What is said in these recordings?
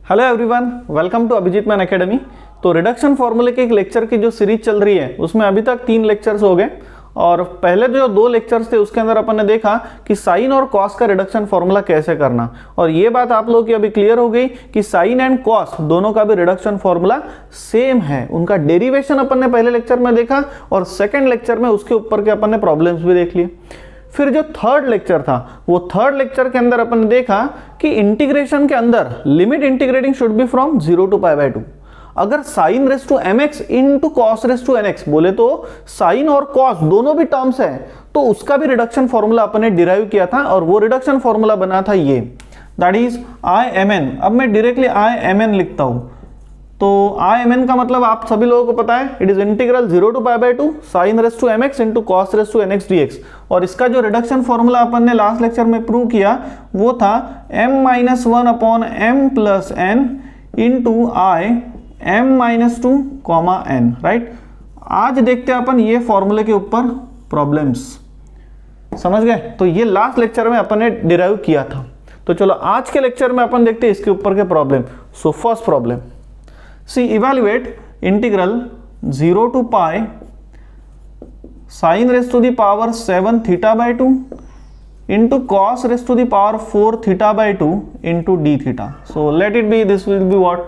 Hello everyone, welcome to Abhijeet man academy. तो reduction फॉर्मूले के एक लेक्चर की जो सीरीज चल रही है उसमें अभी तक 3 लेक्चर्स हो गए और पहले जो 2 लेक्चर्स थे उसके अंदर अपन ने देखा कि साइन और कॉस का रिडक्शन फॉर्मूला कैसे करना, और ये बात आप लोगों की अभी क्लियर हो गई कि साइन एंड कॉस दोनों का भी रिडक्शन फॉर्मूला सेम है। उनका डेरिवेशन अपन ने पहले लेक्चर में देखा और सेकेंड लेक्चर में उसके ऊपर के अपन ने प्रॉब्लम्स भी देख लिए। फिर जो थर्ड लेक्चर था वो थर्ड लेक्चर के अंदर अपन ने देखा कि इंटीग्रेशन के अंदर limit integrating should be from 0 to π/2। अगर sine raise to mx into cos raise to nx बोले तो साइन और कॉस दोनों भी टर्म्स है, तो उसका भी रिडक्शन फॉर्मूला अपन ने डिराइव किया था और वो रिडक्शन फॉर्मूला बना था ये, दैट इज IMN। अब मैं डायरेक्टली IMN लिखता हूं, तो IMN का मतलब आप सभी लोगों को पता है, it is integral 0 to π/2 sine raise to mx into cos raise to nx dx। और इसका जो रिडक्शन फॉर्मूला अपन ने लास्ट लेक्चर में प्रूव किया वो था m-1/m+n इंटू m-2, राइट। आज देखते हैं अपन ये फॉर्मूले के ऊपर प्रॉब्लम्स, समझ गए। तो ये लास्ट लेक्चर में अपन ने डिराइव किया था, तो चलो आज के लेक्चर में अपन देखते हैं इसके ऊपर के problem. So first problem, see evaluate integral 0 to π sin raised to the power 7 θ/2 into cos raised to the power 4 θ/2 into d theta। So let it be, this will be what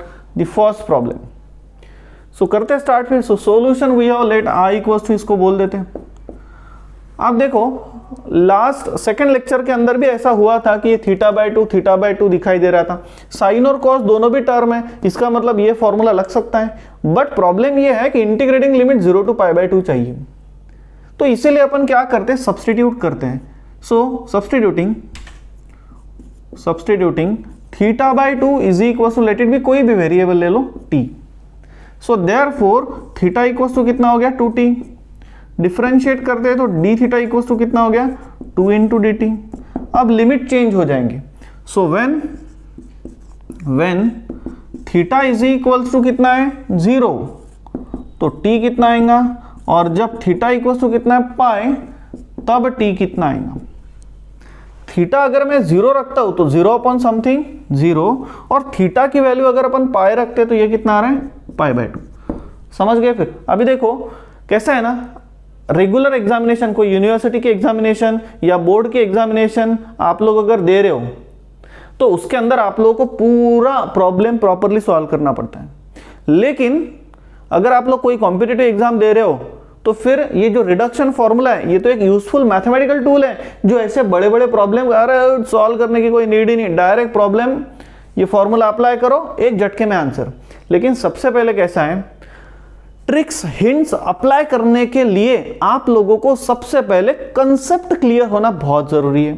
the first problem। So करते start फिर। So solution we have let I equals to, इसको बोल देते हैं। आप देखो last second lecture के अंदर भी ऐसा हुआ था कि ये θ/2 दिखाई दे रहा था, साइन और कॉस दोनों भी टर्म है, इसका मतलब ये फॉर्मूला लग सकता है। बट प्रॉब्लम ये है कि इंटीग्रेटिंग लिमिट 0 to π/2 चाहिए, तो इसीलिए अपन क्या करते हैं, सब्स्टिट्यूट करते हैं। So substituting θ/2 is equal to, let it be कोई भी वेरिएबल ले लो t। So therefore theta equal to कितना हो गया 2t। डिफरेंशिएट करते हैं तो d थीटा इक्वल टू कितना हो गया 2 into dt। अब लिमिट चेंज हो जाएंगे। So when theta is equal to कितना है 0, तो t कितना आएगा, और जब थीटा इक्वल टू कितना है पाई, तब t कितना आएगा। थीटा अगर मैं 0 रखता हूं तो 0 अपॉन समथिंग 0, और थीटा की वैल्यू अगर अपन पाई रखते तो ये कितना आ रहा है π/2। समझ गए। फिर अभी देखो कैसा है ना, रेगुलर एग्जामिनेशन, कोई यूनिवर्सिटी के एग्जामिनेशन या बोर्ड के एग्जामिनेशन आप लोग अगर दे रहे हो तो उसके अंदर आप लोगों को पूरा प्रॉब्लम प्रॉपरली सॉल्व करना पड़ता है। लेकिन अगर आप लोग कोई कॉम्पिटिटिव एग्जाम दे रहे हो तो फिर ये जो रिडक्शन फॉर्मूला है ये तो एक यूजफुल मैथमेटिकल टूल है, जो ऐसे बड़े बड़े प्रॉब्लम सॉल्व करने की कोई नीड ही नहीं, डायरेक्ट प्रॉब्लम ये फॉर्मूला अप्लाई करो, एक झटके में आंसर। लेकिन सबसे पहले कैसा है, ट्रिक्स हिंट्स अप्लाई करने के लिए आप लोगों को सबसे पहले कंसेप्ट क्लियर होना बहुत जरूरी है।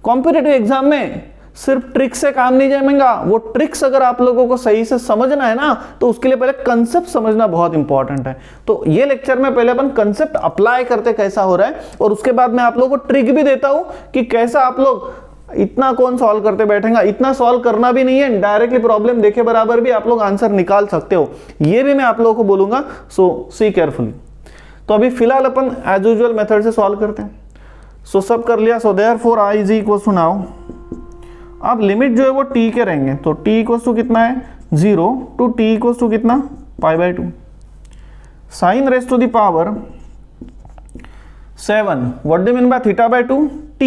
कॉम्पिटिटिव एग्जाम में सिर्फ ट्रिक्स से काम नहीं जमेगा, वो ट्रिक्स अगर आप लोगों को सही से समझना है ना तो उसके लिए पहले कंसेप्ट समझना बहुत इंपॉर्टेंट है। तो ये लेक्चर में पहले अपन कंसेप्ट अप्लाई करते कैसा हो रहा है, और उसके बाद मैं आप लोगों को ट्रिक भी देता हूं कि कैसा आप लोग, इतना कौन सॉल्व करते बैठेगा, इतना सॉल्व करना भी नहीं है, डायरेक्टली प्रॉब्लम देखे बराबर भी आप लोग आंसर निकाल सकते हो, ये भी मैं आप लोगों को बोलूंगा। So see carefully. तो अभी फिलहाल अपन एज यूजुअल मेथड से सॉल्व करते हैं। सो सब कर लिया। So therefore I is equal to, now अब लिमिट जो है वो t के रहेंगे, तो t इक्वल टू कितना है 0 टू t इक्वल टू कितना π/2 sine raise to the power 7, what do mean by θ/2 t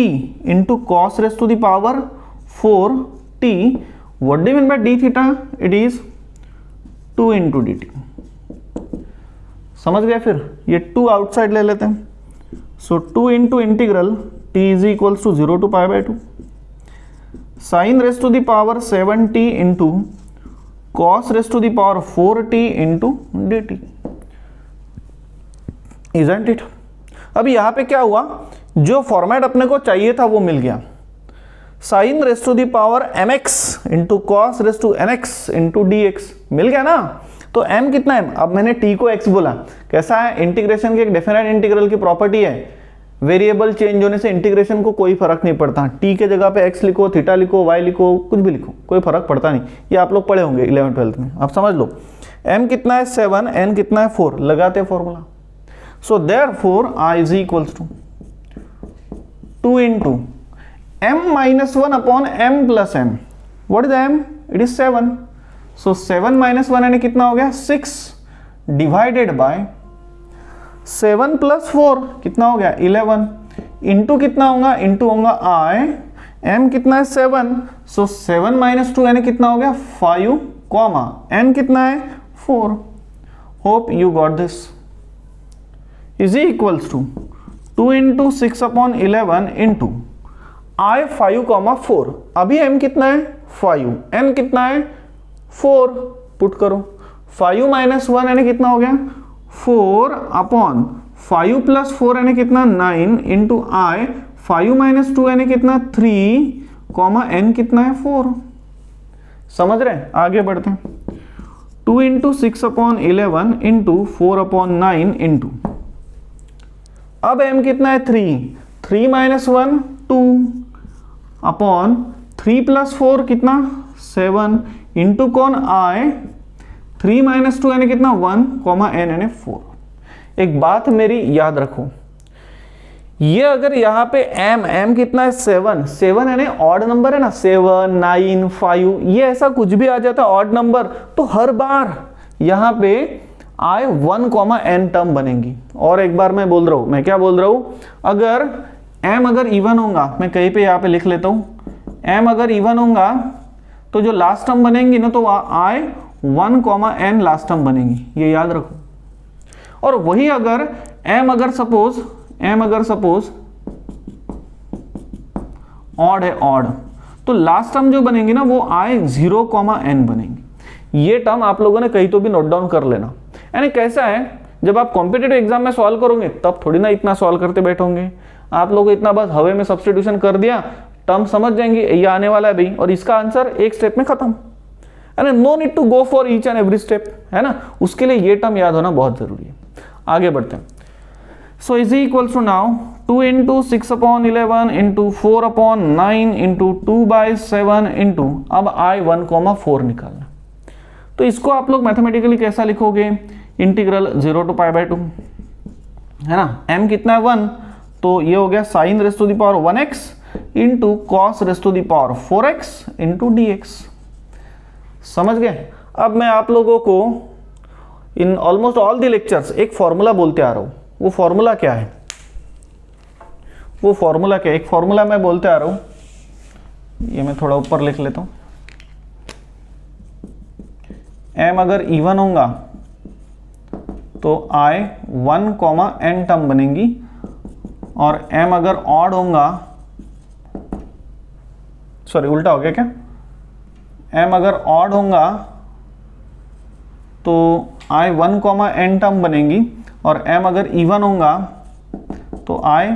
into cos raise to the power 4t, what do mean by d theta, it is 2 into dt। समझ गए। फिर ये 2 outside ले लेते हैं। So 2 into integral t is equal to 0 to π/2 sine raise to the power 7t into cos raise to the power 4t into dt, isn't it. अभी यहां पे क्या हुआ, जो फॉर्मेट अपने को चाहिए था वो मिल गया, sine raise to the power mx into cos raise to nx into dx मिल गया ना। तो m कितना है, अब मैंने t को x बोला, कैसा है, इंटीग्रेशन की एक डेफिनेट इंटीग्रल की प्रॉपर्टी है, वेरिएबल चेंज होने से इंटीग्रेशन को कोई फर्क नहीं पड़ता, t के जगह पे x लिखो, थीटा लिखो, y लिखो, कुछ भी लिखो, कोई फर्क पड़ता नहीं। ये आप लोग पढ़े होंगे 11th-12th में, आप समझ लो। m कितना है 7, n कितना है 4, लगाते formula. So therefore I is equal to 2 into m-1/m + m, what is m, it is 7, so 7 minus 1 यानी कितना हो गया 6 डिवाइडेड बाय 7 प्लस 4 कितना हो गया 11 इंटू कितना होगा, इंटू होगा आई m कितना है 7, सो 7 माइनस 2 यानी कितना हो गया 5 कॉमा n कितना है 4. Hope you got this. Is equals to 2 into 6 upon 11 into I 5 comma 4. अभी m कितना है 5, n कितना है 4, पुट करो. 5 माइनस 1 यानी कितना हो गया 4 अपॉन 5 प्लस 4 यानी कितना 9 इंटू आई 5 माइनस 2 यानी कितना 3 कॉमा n कितना है 4. समझ रहे हैं, आगे बढ़ते हैं. 2 into 6 upon 11 into 4 upon 9 into अब m कितना है 3 माइनस 1 2 अपॉन 3 प्लस 4 कितना 7 इंटू कौन आई 3 माइनस 2 यानी कितना 1 कॉमा n यानी 4. एक बात मेरी याद रखो, ये अगर यहाँ पे m कितना है 7 यानी ऑड नंबर है ना 7 9 5 ये ऐसा कुछ भी आ जाता है ऑड नंबर, तो हर बार यहाँ पे आई 1 कॉमा n टर्म बनेंगी. और एक बार मैं बोल रहा हूँ, मैं क्या बोल रहा हूँ, अगर m अगर इवन होगा, मैं कहीं पे यहाँ पे लिख लेता हूँ, m अगर इवन होगा तो जो लास्ट टर्म बनेंगी ना तो आई 1 कॉमा n लास्ट टर्म बनेंगी, ये याद रखो. और वही अगर m अगर सपोज ऑड है ऑड, तो लास्ट टर्म जो बनेंगी ना वो आई 0 कॉमा n बनेंगी. ये टर्म आप लोगों ने कहीं तो भी नोट डाउन कर लेना. यानी कैसा है, जब आप कॉम्पिटिटिव एग्जाम में सॉल्व करोगे तब थोड़ी ना इतना सॉल्व करते बैठोगे. आप लोगों इतना बस हवे में सब्स्टिट्यूशन कर दिया, टर्म समझ जाएंगे ये आने वाला है भाई, और इसका आंसर एक स्टेप में खत्म है ना. No need to go for each and every step, है ना. उसके लिए ये टर्म याद होना बहुत जरूरी है. आगे बढ़ते हैं. So is equals to now 2 into 6 upon 11 into 4 upon 9 into 2 by 7 into अब आई 1 कॉमा 4 निकालना. तो इसको आप लोग मैथमेटिकली कैसा लिखोगे, इंटीग्रल 0 टू पाई बाई 2 है ना. m कितना है 1, तो ये हो गया sine raise to the power 1x into cos raise to the power 4x into dx. समझ गए. अब मैं आप लोगों को in almost all the lectures एक फॉर्मूला बोलते आ रहा हूं. वो फॉर्मूला क्या है, एक फॉर्मूला मैं बोलते आ रहा हूं, ये मैं थोड़ा ऊपर लिख लेता हूं. m अगर इवन होगा तो आई 1 कॉमा n टर्म बनेंगी, और m अगर ऑड होगा, सॉरी उल्टा हो गया क्या, m अगर ऑड होगा तो आई 1 कॉमा n टर्म बनेंगी, और m अगर इवन होगा तो आई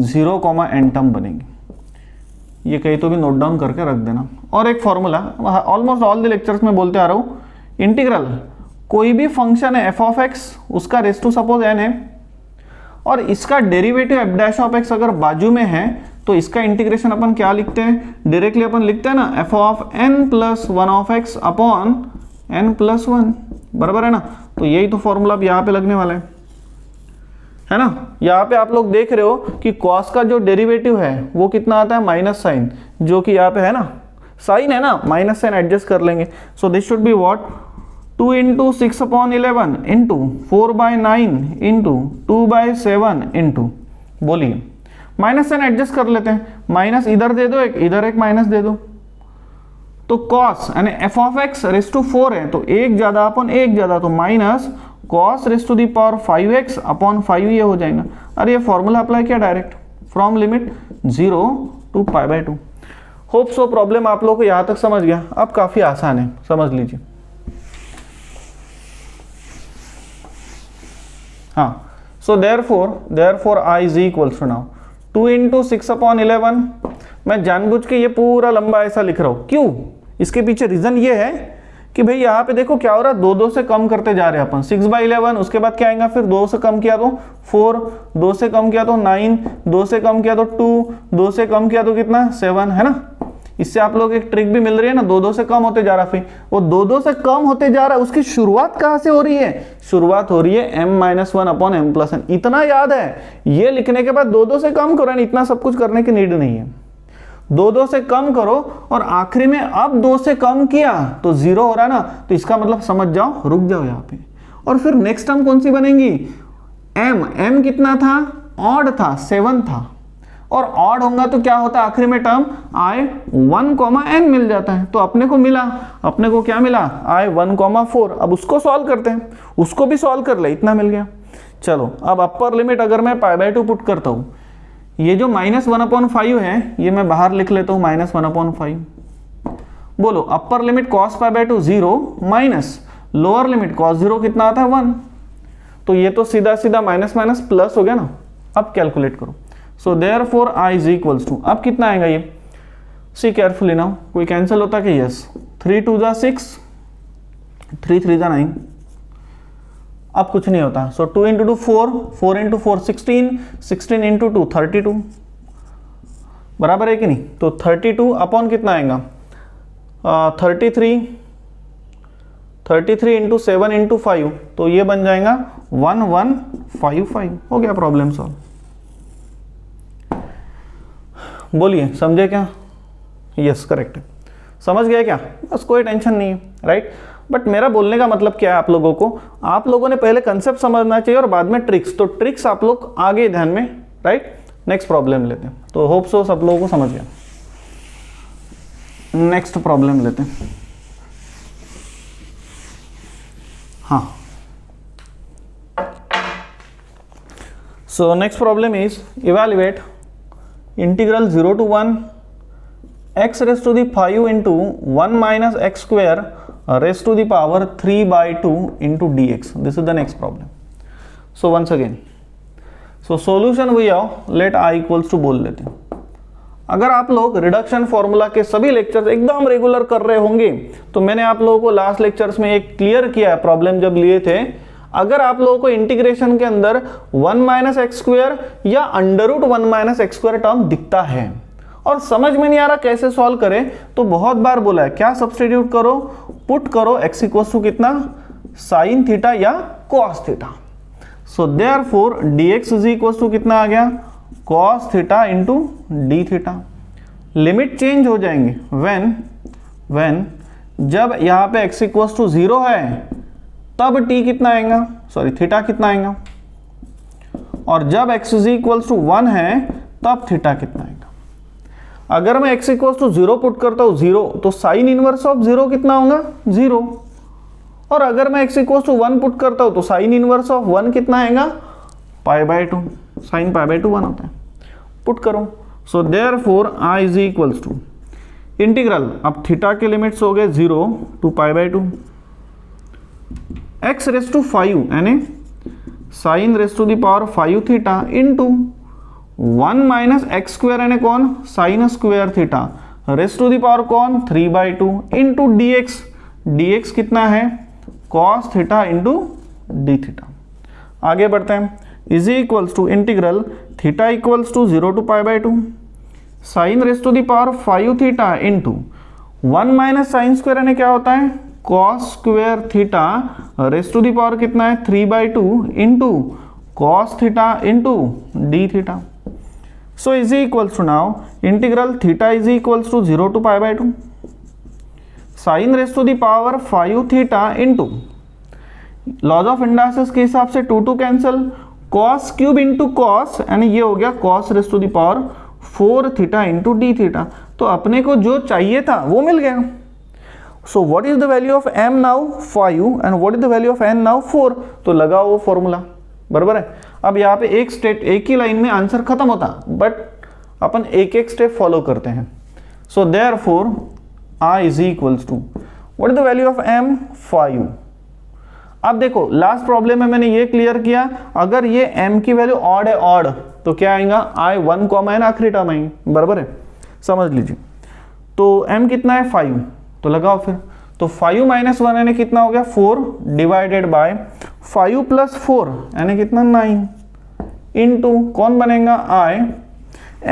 0 कॉमा n टर्म बनेंगी. ये कहीं तो भी नोट डाउन करके रख देना. और एक formula almost all the lectures में बोलते आ रहा हूँ, इंटीग्रल कोई भी फंक्शन है f ऑफ x, उसका रेस टू सपोज n है, और इसका derivative f dash of x अगर बाजू में है तो इसका इंटीग्रेशन अपन क्या लिखते हैं, डायरेक्टली अपन लिखते हैं ना f of n plus 1 of x upon n plus 1, बराबर है ना. तो यही तो फॉर्मूला अब यहाँ पे लगने वाला है ना. यहाँ पे आप लोग देख रहे हो कि कॉस का जो डेरिवेटिव है वो कितना आता है माइनस साइन, जो कि यहाँ पे है ना साइन है ना, माइनस साइन एडजस्ट कर लेंगे. सो this should be what 2 into 6 upon 11 into 4 by 9 into 2 by 7 into, बोलिए माइनस साइन एडजस्ट कर लेते हैं, माइनस इधर दे दो एक, इधर एक माइनस दे दो, तो कॉस यानी F of X raise to 4 है तो एक ज्यादा अपन एक ज्यादा, तो minus cos raise to the power 5x upon 5 ये हो जाएगा. अरे ये फॉर्मूला अप्लाई किया direct from limit 0 to pi by 2. Hope so problem आप लोगों को यहां तक समझ गया. अब काफी आसान है, समझ लीजिए. हाँ, so therefore I is equals to now 2 into 6 upon 11. मैं जानबूझ के ये पूरा लंबा ऐसा लिख रहा हूं, क्यों, इसके पीछे रीजन ये है कि भाई यहाँ पे देखो क्या हो रहा है, 2 से कम करते जा रहे हैं अपन. 6 बाई 11, उसके बाद क्या आएगा, फिर 2 से कम किया तो 4, 2 से कम किया तो 9, 2 से कम किया तो 2, 2 से कम किया तो कितना 7, है ना. इससे आप लोग एक ट्रिक भी मिल रही है ना, 2 से कम होते जा रहा. फिर वो 2 से कम होते जा रहा है, उसकी शुरुआत कहाँ से हो रही है, शुरुआत हो रही है m-1 upon m plus n. इतना याद है, ये लिखने के बाद 2 से कम करो, इतना सब कुछ करने की नीड नहीं है. दो दो से कम करो और आखिरी में अब 2 से कम किया तो 0 हो रहा है ना, तो इसका मतलब समझ जाओ, रुक जाओ यहाँ पे। और फिर नेक्स्ट टर्म कौन सी बनेगी, m कितना था, ऑड था, 7 था, और ऑड होगा तो क्या होता है आखिरी में टर्म i 1, n मिल जाता है। तो अपने को मिला, अपने को क्या मिला, i 1, 4। अब उसको सॉल्व करते हैं, उसको भी सॉल्व कर ले, इतना मिल गया। चलो अब अपर लिमिट अगर मैं π/2 पुट करता हूँ, ये जो -1/5 है ये मैं बाहर लिख लेता हूँ, -1/5। बोलो upper limit cos π/2 0 minus lower limit cos 0 कितना आता है 1। तो ये तो सीधा सीधा माइनस माइनस प्लस हो गया ना। अब कैलकुलेट करो। So therefore i is equals to, अब कितना आएगा ये, सी केयरफुली नाउ, कोई कैंसिल होता कि यस, 3 2 जा 6, 3 3 जा 9, अब कुछ नहीं होता। सो 2 × 2 4, 4 × 4 16, 16 × 2 32, बराबर है कि नहीं। तो 32 अपॉन कितना आएगा 33 × 7 × 5, तो ये बन जाएगा 1155। हो गया प्रॉब्लम सॉल्व। बोलिए समझे क्या, यस करेक्ट है, समझ गए क्या, बस कोई टेंशन नहीं है, राइट। बट मेरा बोलने का मतलब क्या है आप लोगों को, आप लोगों ने पहले कंसेप्ट समझना चाहिए और बाद में ट्रिक्स, तो ट्रिक्स आप लोग आगे ध्यान में, राइट। नेक्स्ट प्रॉब्लम लेते हैं, तो होप सो सब लोगों को समझ गया। नेक्स्ट प्रॉब्लम लेते हैं। हाँ, so next problem is evaluate integral 0 to 1 x raised to the 5 into 1 minus x square raised to the power 3/2 into dx. This is the next problem. So once again, so solution we have let I equals to बोल लेते हैं। अगर आप लोग reduction formula के सभी lectures एकदम regular कर रहे होंगे तो मैंने आप लोगों को लास्ट लेक्चर्स में एक क्लियर किया है प्रॉब्लम जब लिए थे। अगर आप लोगों को इंटीग्रेशन के अंदर 1 माइनस एक्स स्क्वायर या √1 माइनस एक्स स्क्वायर टर्म दिखता है और समझ में नहीं आ रहा कैसे सॉल्व करें, तो बहुत बार बोला है क्या सब्स्टिट्यूट करो, पुट करो x इक्वल्स टू कितना, साइन थीटा या cos theta. So therefore dx is equals to कितना आ गया, cos theta into D theta. Limit change हो जाएंगे व्हेन जब यहाँ पे x इक्वल्स टू 0 है तब t कितना आएगा, सॉरी थीटा कितना आएगा, और जब x इज इक्वल्स टू 1 है तब थीटा कितना आएगा। अगर मैं x इक्वल्स टू 0 पुट करता हूँ 0, तो साइन इनवर्स ऑफ 0 कितना होगा 0, और अगर मैं x इक्वल्स टू 1 पुट करता हूँ तो साइन इनवर्स ऑफ 1 कितना आएगा π/2, साइन π/2 1 होता है। पुट करो। So therefore i is equals to integral, अब थीटा के लिमिट्स हो गए 0 to π/2 x रेस टू 5 यानी sine raise to the power 5 theta into 1 minus x square यानी कौन, sine square theta raise to the power कौन 3/2 into dx, dx कितना है cos theta into D theta. आगे बढ़ते हैं, is equals to integral theta equals to 0 to π/2 sine raise to the power 5 theta into 1 minus sine square यानी क्या होता है cos square theta raise to the power कितना है 3/2 इंटू cos theta into D theta. So is equals to now integral theta is equals to 0 to π/2 sine raise to the power 5 theta into laws of indices के हिसाब से 2 2 cancel, cos cube into cos यानी ये हो गया cos raise to the power 4 theta into D theta. तो अपने को जो चाहिए था वो मिल गया। So what is the value of m now 5 and what is the value of n now 4, तो लगाओ वो फॉर्मूला, बराबर है। अब यहाँ पे एक ही लाइन में आंसर खत्म होता, बट अपन एक एक स्टेप फॉलो करते हैं। So therefore i is equals to what is the value of m 5। अब देखो लास्ट प्रॉब्लम में मैंने ये क्लियर किया, अगर ये m की वैल्यू ऑड है ऑड तो क्या आएगा i 1, n आखिरी टर्म आएंगे, बराबर है, समझ लीजिए। तो m कितना है 5, तो लगाओ फिर, तो 5 माइनस 1 यानी कितना हो गया 4 डिवाइडेड बाय 5 प्लस 4 यानी कितना 9 इंटू कौन बनेगा i,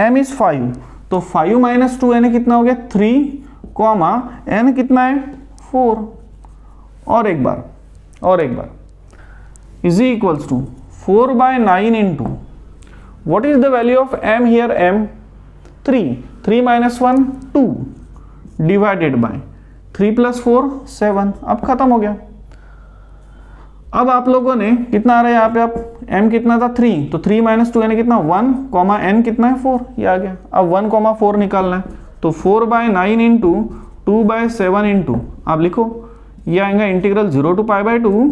m इज 5, तो 5 माइनस 2 यानी कितना हो गया 3 कॉमा n कितना है 4, और एक बार is equals to 4/9 into what is the value of m here m 3 3 minus 1 2 divided by 3 plus 4 7। अब खत्म हो गया। अब आप लोगों ने कितना आ रहा है यहाँ पे, आप m कितना था 3, तो 3 माइनस 2 यानी कितना 1, कॉमा n कितना है 4, ये आ गया। अब 1 कॉमा 4 निकालना है, तो 4/9 इंटू 2/7 इंटू आप लिखो, ये आएगा integral 0 to pi by 2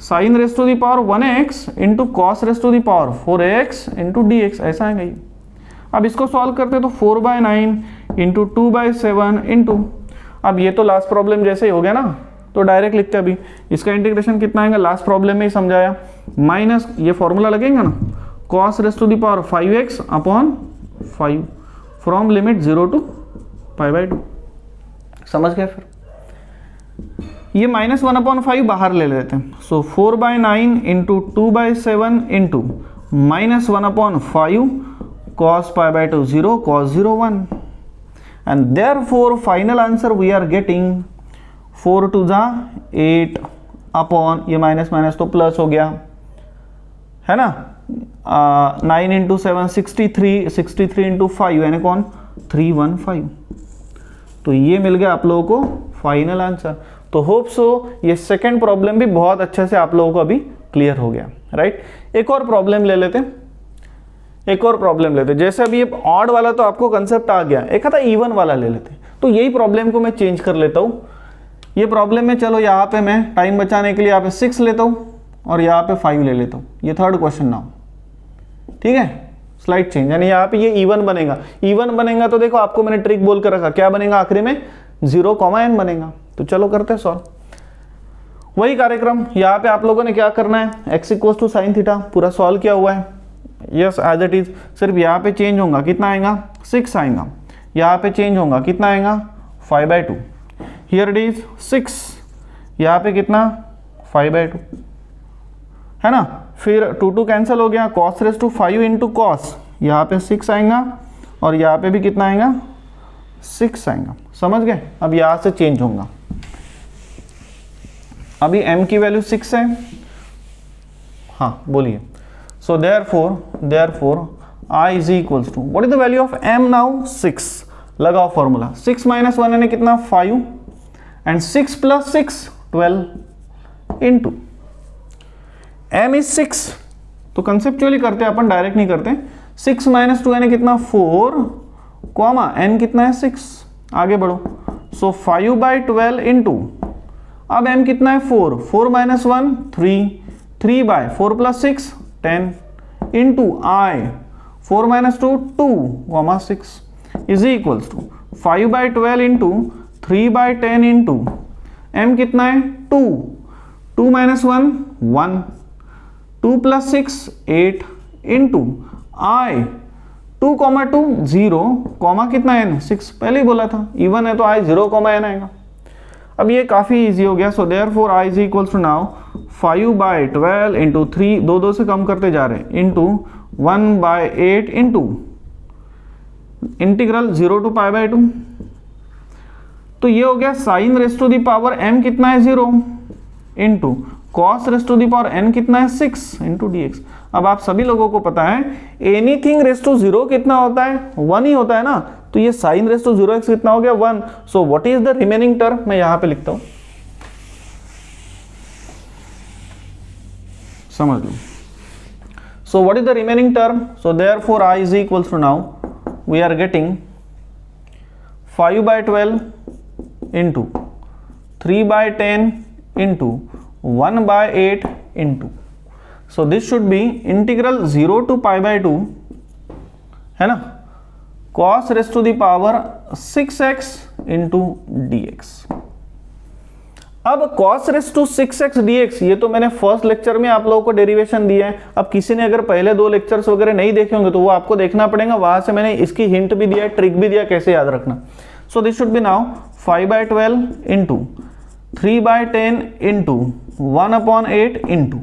sine raise to the power 1x into cos raise to the power 4x into dx, ऐसा आएगा ये। अब इसको सॉल्व करते तो 4/9 इंटू 2/7 इंटू, अब ये तो लास्ट प्रॉब्लम जैसे ही हो गया ना, तो डायरेक्ट लिखते अभी इसका इंटीग्रेशन कितना आएगा, लास्ट प्रॉब्लम में ही समझाया, माइनस ये फॉर्मूला लगेगा ना, cos raise to the power 5x upon 5 from limit 0 to pi by 2। समझ गए? फिर ये -1/5 बाहर ले लेते हैं, सो 4/9 into 2/7 into -1/5 cos pi by 2 0 cos 0 1, and therefore final answer we are getting 4 to the 8 upon ये माइनस माइनस तो प्लस हो गया है ना, 9 इंटू 7 63, 63 इंटू 5 यानी कौन 315। तो ये मिल गया आप लोगों को फाइनल आंसर। तो होप सो ये सेकंड प्रॉब्लम भी बहुत अच्छे से आप लोगों को अभी क्लियर हो गया, राइट। एक और प्रॉब्लम ले लेते हैं, एक और प्रॉब्लम लेते हैं। जैसे अभी ये ऑड वाला तो आपको कंसेप्ट आ गया, एक था इवन वाला ले लेते हैं। तो यही प्रॉब्लम को मैं चेंज कर लेता हूँ। ये प्रॉब्लम में चलो यहाँ पे मैं टाइम बचाने के लिए यहाँ पे 6 लेता हूँ और यहाँ पे 5 ले लेता हूँ। ये थर्ड क्वेश्चन नाउ, ठीक है, स्लाइड चेंज, यानी यहाँ पे ये इवन बनेगा। इवन बनेगा तो देखो आपको मैंने ट्रिक बोल कर रखा, क्या बनेगा आखिरी में 0, n बनेगा। तो चलो करते हैं सॉल्व। वही कार्यक्रम यहाँ पे आप लोगों ने क्या करना है, x equals to sine theta पूरा सॉल्व किया हुआ है, यस एज इट इज। सिर्फ यहाँ पे चेंज होगा, कितना आएगा 6 आएगा, यहाँ पे चेंज होगा, कितना आएगा 5/2, हियर इट इज 6, यहाँ पे कितना 5/2 है ना। फिर 2 कैंसिल हो गया, cos raise to 5 into cos, यहाँ पे 6 आएगा और यहाँ पे भी कितना आएगा 6 आएगा। समझ गए? अब यहाँ से चेंज होगा, अभी m की वैल्यू 6 है, हाँ बोलिए। So therefore I is equals to, what is the value of m now 6, लगाओ फॉर्मूला, 6 माइनस 1 यानी कितना 5 and 6 plus 6 12 into m is 6। तो कंसेप्चुअली करते हैं अपन, डायरेक्ट नहीं करते। 6 माइनस 2 यानी कितना 4 कॉमा n कितना है 6, आगे बढ़ो। सो 5/12 इंटू, अब m कितना है 4, 4 minus 1 3, 3/4 plus 6 10 into i 4 minus 2 2 comma 6 is equals to 5/12 into 3/10 into m कितना है 2, 2 minus 1 1, 2 plus 6 8 into i 2 comma 2 0 comma कितना n 6, पहले ही बोला था इवन है तो i 0 कॉमा n आएगा। अब ये काफ़ी इजी हो गया। So therefore i is equals to now 5/12 into 3, 2 से कम करते जा रहे हैं, into 1/8 into integral 0 to pi by 2। तो ये हो गया sine raise to the power m कितना है 0 into cos raise to the power n कितना है 6 इंटू dx। अब आप सभी लोगों को पता है एनीथिंग रेस टू 0 कितना होता है 1 ही होता है ना, तो ये साइन रेस टू 0x कितना हो गया 1। So what is the remaining term, मैं यहां पे लिखता हूं, समझ लो। So what is the remaining term, so therefore i is equals to now we are getting 5/12 into 3/10 into 1/8 into, so this should be integral 0 to pi by 2 है ना, cos raise to the power 6x into dx। अब cos raise to 6x dx, ये तो मैंने first lecture में आप लोगों को डेरिवेशन दिया है। अब किसी ने अगर पहले 2 लेक्चर्स वगैरह नहीं देखे होंगे तो वो आपको देखना पड़ेगा, वहां से मैंने इसकी हिंट भी दिया है, ट्रिक भी दिया कैसे याद रखना। सो this should B now 5/12 into 3/10 into 1/8 into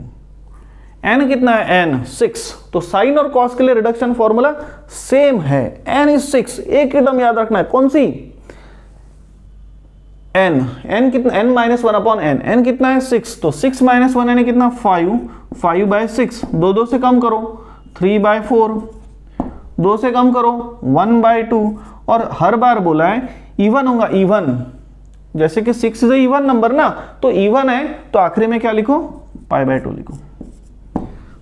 n कितना है n 6। तो साइन और कॉस के लिए रिडक्शन फॉर्मूला सेम है, n इज 6, एक एकदम याद रखना है, कौन सी n कितना n माइनस 1/n, n कितना है 6, तो 6 माइनस 1 यानी कितना 5, 5/6, 2 से कम करो 3/4 2 से कम करो 1/2, और हर बार बोला है इवन होगा, इवन, जैसे कि 6 इज इवन नंबर ना, तो इवन है तो आखिरी में क्या लिखो, π/2 लिखो।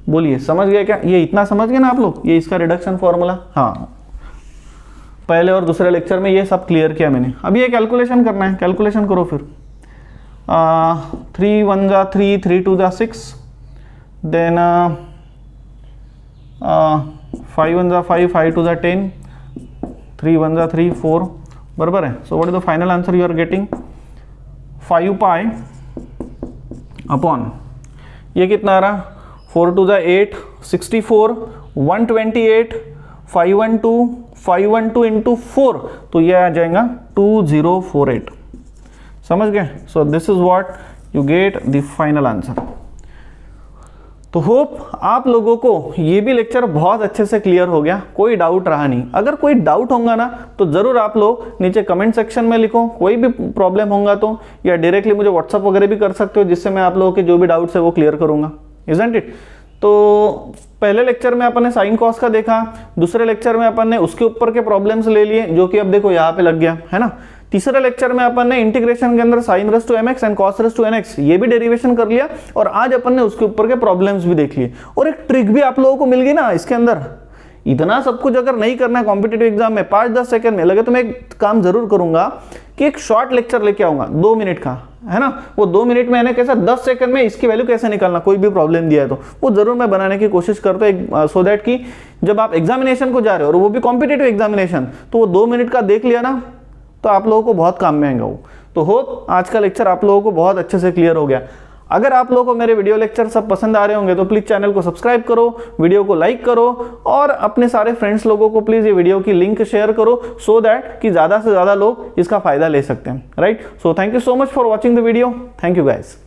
बोलिए समझ गए क्या? ये इतना समझ गए ना आप लोग, ये इसका रिडक्शन फॉर्मूला। हाँ, पहले और दूसरे लेक्चर में ये सब क्लियर किया मैंने। अब ये कैलकुलेशन करना है, कैलकुलेशन करो फिर। 3 1 जा 3, 3 2 जा 6, देन 5 1 जा 5, 5 2 जा 10, 3 1 जा 3, 4, बराबर है। So what is the final answer you are getting, 5π upon, ये कितना आ रहा, 4 2 जा 8, 64, 128, 512 इंटू 4, तो ये आ जाएगा 2048। समझ गए? So this is what you get the final answer. तो होप आप लोगों को ये भी लेक्चर बहुत अच्छे से क्लियर हो गया, कोई डाउट रहा नहीं। अगर कोई डाउट होगा ना तो ज़रूर आप लोग नीचे कमेंट सेक्शन में लिखो, कोई भी प्रॉब्लम होगा तो, या डायरेक्टली मुझे व्हाट्सअप वगैरह भी कर सकते हो, जिससे मैं आप लोगों के जो भी डाउट्स है वो क्लियर करूँगा। Isn't it? तो पहले लेक्चर में अपन ने साइन कॉस का देखा, दूसरे लेक्चर में अपन ने उसके ऊपर के प्रॉब्लम्स ले लिए, जो कि अब देखो यहाँ पे लग गया है ना। तीसरे लेक्चर में अपन ने इंटीग्रेशन के अंदर sine raise to mx and cos raise to nx ये भी डेरिवेशन कर लिया, और आज अपन ने उसके ऊपर के प्रॉब्लम्स भी देख लिए, और एक ट्रिक भी आप लोगों को मिल गई ना इसके अंदर। इतना सब कुछ अगर नहीं करना है कॉम्पिटिटिव एग्जाम में 5-10 सेकंड में लगे, तो मैं एक काम जरूर करूंगा कि एक शॉर्ट लेक्चर लेके आऊंगा 2 मिनट का, है ना। वो 2 मिनट में मैंने कैसा 10 सेकंड में इसकी वैल्यू कैसे निकालना, कोई भी प्रॉब्लम दिया है तो वो जरूर मैं बनाने की कोशिश करता हूँ, सो दैट कि जब आप एग्जामिनेशन को जा रहे हो, और वो भी कॉम्पिटिटिव एग्जामिनेशन, तो वो 2 मिनट का देख लिया ना तो आप लोगों को बहुत काम में आएगा वो। तो होप आज का लेक्चर आप लोगों को बहुत अच्छे से क्लियर हो गया। अगर आप लोगों को मेरे वीडियो लेक्चर सब पसंद आ रहे होंगे तो प्लीज़ चैनल को सब्सक्राइब करो, वीडियो को लाइक करो, और अपने सारे फ्रेंड्स लोगों को प्लीज़ ये वीडियो की लिंक शेयर करो, सो दैट कि ज़्यादा से ज़्यादा लोग इसका फ़ायदा ले सकते हैं, right. So thank you so much for watching the video. Thank you guys.